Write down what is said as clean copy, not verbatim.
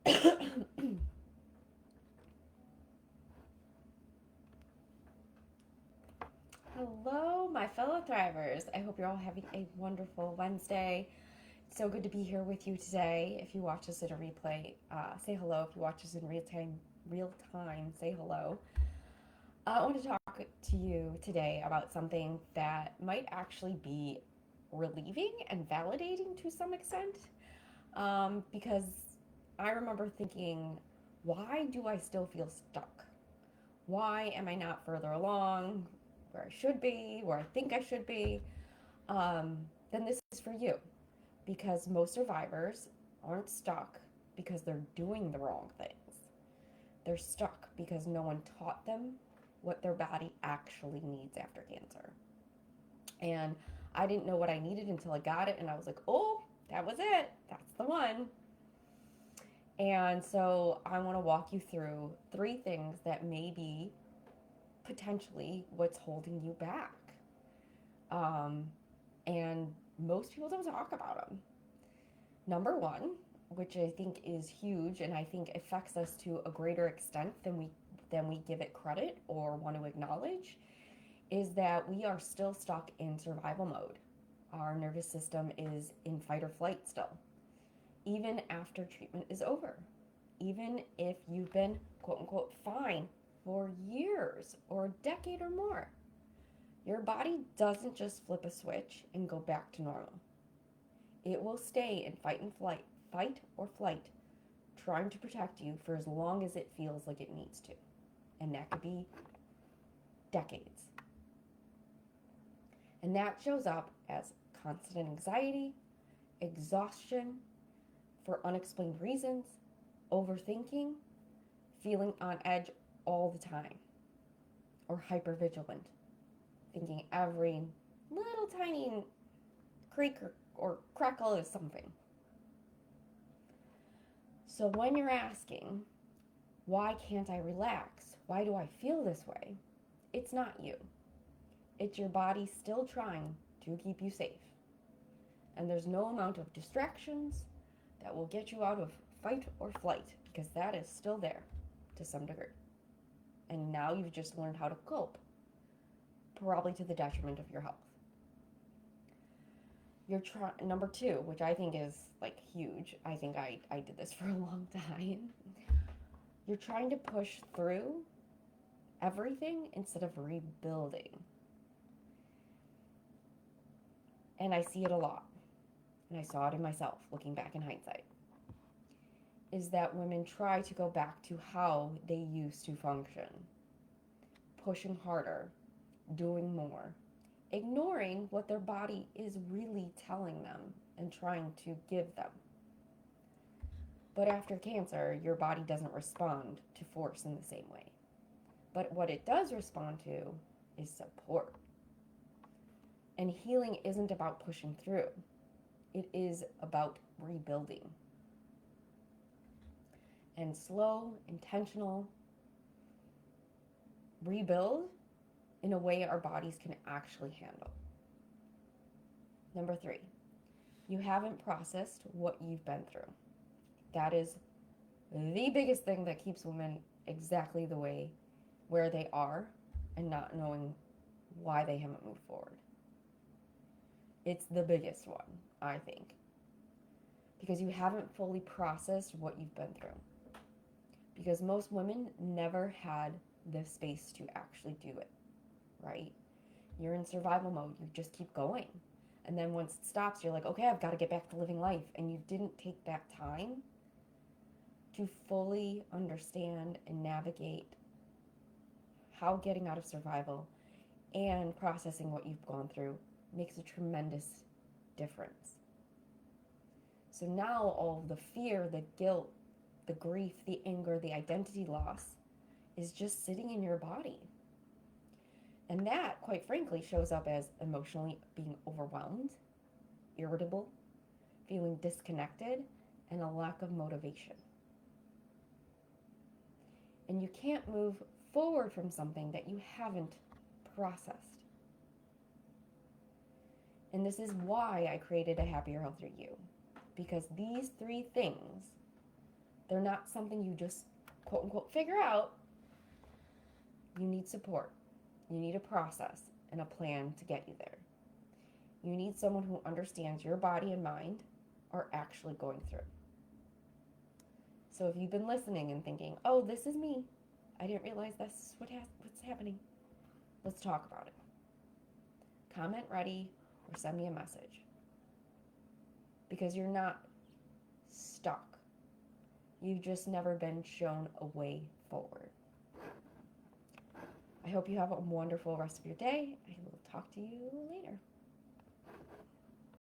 Hello, my fellow thrivers. I hope you're all having a wonderful Wednesday. It's so good to be here with you today. If you watch this in a replay, say hello. If you watch this in real time, say hello. I want to talk to you today about something that might actually be relieving and validating to some extent. Because I remember thinking, why do I still feel stuck? Why am I not further along where I should be, where I think I should be? Um, then this is for you because most survivors aren't stuck because they're doing the wrong things. They're stuck because no one taught them what their body actually needs after cancer. And I didn't know what I needed until I got it, and I was like, oh, that was it. That's the one. And so I want to walk you through three things that may be potentially what's holding you back. Um, and most people don't talk about them. Number one, which I think is huge and I think affects us to a greater extent than we give it credit or want to acknowledge, is that we are still stuck in survival mode. Our nervous system is in fight or flight still, even after treatment is over. Even if you've been quote unquote fine for years or a decade or more, your body doesn't just flip a switch and go back to normal. It will stay in fight or flight, trying to protect you for as long as it feels like it needs to. And that could be decades. And that shows up as constant anxiety, exhaustion for unexplained reasons, overthinking, feeling on edge all the time, or hypervigilant, thinking every little tiny creak or crackle is something. So when you're asking, why can't I relax? Why do I feel this way? It's not you. It's your body still trying to keep you safe. And there's no amount of distractions that will get you out of fight or flight because that is still there to some degree. And now you've just learned how to cope, probably to the detriment of your health. Number two, which I think is like huge. I think I did this for a long time. You're trying to push through everything instead of rebuilding. And I see it a lot. And I saw it in myself looking back in hindsight. Is that women try to go back to how they used to function, pushing harder, doing more, ignoring what their body is really telling them and trying to give them. But after cancer, your body doesn't respond to force in the same way. But what it does respond to is support. And healing isn't about pushing through, it is about rebuilding. And slow, intentional rebuild in a way our bodies can actually handle. Number three, you haven't processed what you've been through. That is the biggest thing that keeps women exactly the way where they are and not knowing why they haven't moved forward. It's the biggest one, I think, because you haven't fully processed what you've been through. Because most women never had the space to actually do it, right? You're in survival mode, you just keep going. And then once it stops, you're like, okay, I've got to get back to living life. And you didn't take that time to fully understand and navigate how getting out of survival and processing what you've gone through makes a tremendous difference. So now all the fear, the guilt, the grief, the anger, the identity loss is just sitting in your body. And that, quite frankly, shows up as emotionally being overwhelmed, irritable, feeling disconnected, and a lack of motivation. And you can't move forward from something that you haven't processed. And this is why I created a happier, healthier you. Because these three things They're not something you just quote unquote figure out. You need support. You need a process and a plan to get you there. You need someone who understands your body and mind are actually going through. So if you've been listening and thinking, oh, this is me, I didn't realize that's what's happening, let's talk about it. Comment ready or send me a message. Because you're not stuck. You've just never been shown a way forward. I hope you have a wonderful rest of your day. I will talk to you later.